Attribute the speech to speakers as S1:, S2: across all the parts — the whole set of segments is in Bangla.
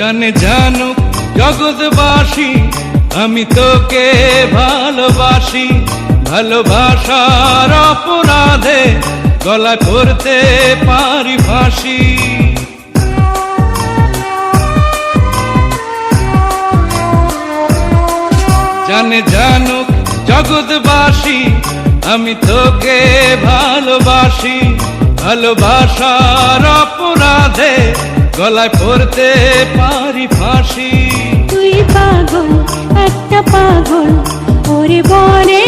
S1: জানে জানুক জগৎবাসী আমি তোকে ভালোবাসি, ভালোবাসার অপরাধে গলায় পড়তে পারি ফাঁসি। জানে জানুক জগৎবাসী আমি তোকে ভালোবাসি, ভালোবাসার অপরাধে গলায় পড়তে পারি ফাঁসি।
S2: তুই পাগল, একটা পাগল, ওরে বলে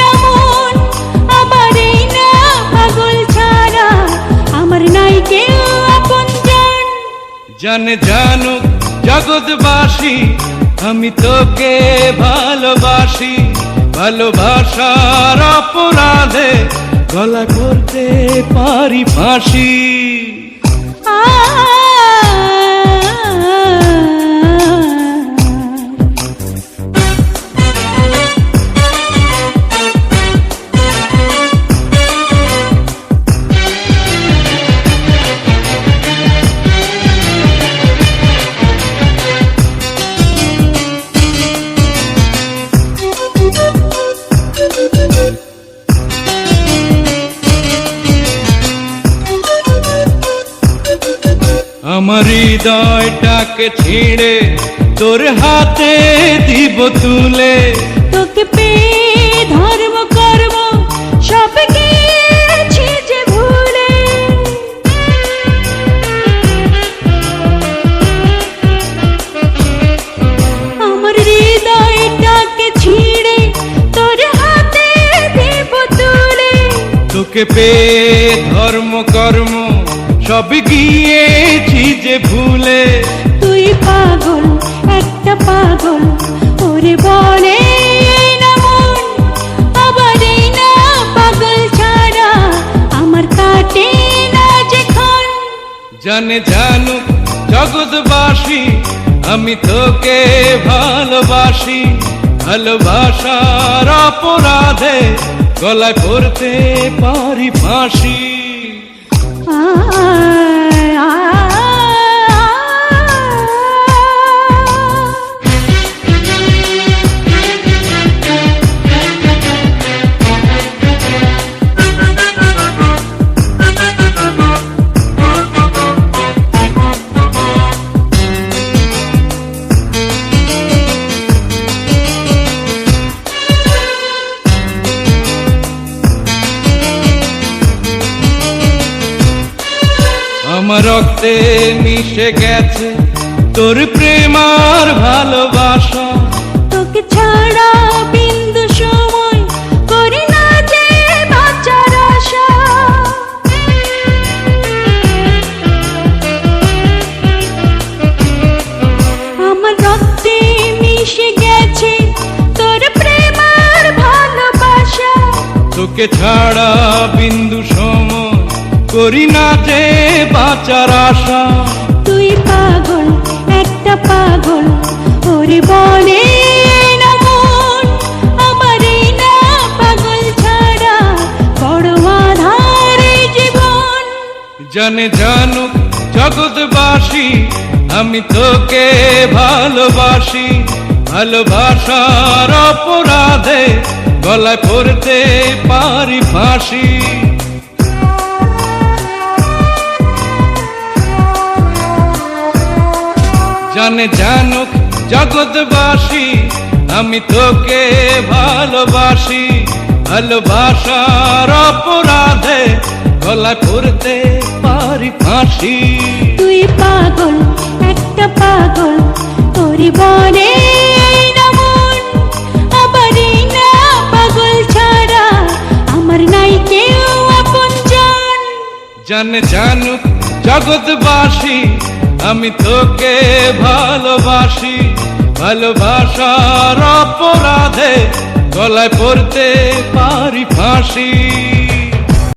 S2: না মন, আমার এই না পাগল ছাড়া আমার নাই কেউ আপনজন।
S1: জানে জানুক জগৎবাসী আমি তোকে ভালোবাসি, ভালোবাসার অপরাধে গলায় পড়তে পারি ফাঁসি। আমার হৃদয়টাকে ছিঁড়ে তোর হাতে দিব তুলে,
S2: তোকে পেয়ে ধর্ম কর্ম সব গিয়েছি যে ভুলে। আমার হৃদয়টাকে ছিঁড়ে তোর হাতে দিব তুলে,
S1: তোকে পেয়ে ধর্ম কর্ম সব গিয়েছি যে ভুলে।
S2: তুই পাগল, একটা পাগল, ওরে বলে না মন, আবার এই না পাগল ছাড়া আমার কাটে না যেখান।
S1: জানে জানুক জগৎবাসী আমি তোকে ভালোবাসি, ভালোবাসার অপরাধে গলায় পড়তে পারি ফাঁসি। আমার রক্তে মিশে গেছে তোর প্রেম আর ভালোবাসা,
S2: তোকে ছাড়া বিন্দু সময় করি না যে বাঁচার আশা। আমার রক্তে মিশে গেছে তোর প্রেম আর ভালোবাসা,
S1: তোকে ছাড়া বিন্দু সময় করি না যে বাঁচার আশা।
S2: তুই পাগল, একটা পাগল, ওরে বলে না মন, আমার এই না পাগল ছাড়া বড় আধার এই জীবন।
S1: জানে জানুক জগৎবাসী আমি তোকে ভালোবাসি, ভালোবাসার অপরাধে গলায় পড়তে পারি ফাঁসি। জানে জানুক জগৎবাসী আমি তোকে ভালোবাসি, ভালোবাসার অপরাধে গলায় পড়তে পারি ফাঁসি।
S2: তুই পাগল, একটা পাগল, ওরে বলে না মন, আবার এই না পাগল ছাড়া আমার নাই কেউ আপনজন।
S1: জানে জানুক জগৎবাসী আমি তোকে ভালোবাসি, ভালোবাসার অপরাধে গলায় পড়তে পারি ফাঁসি।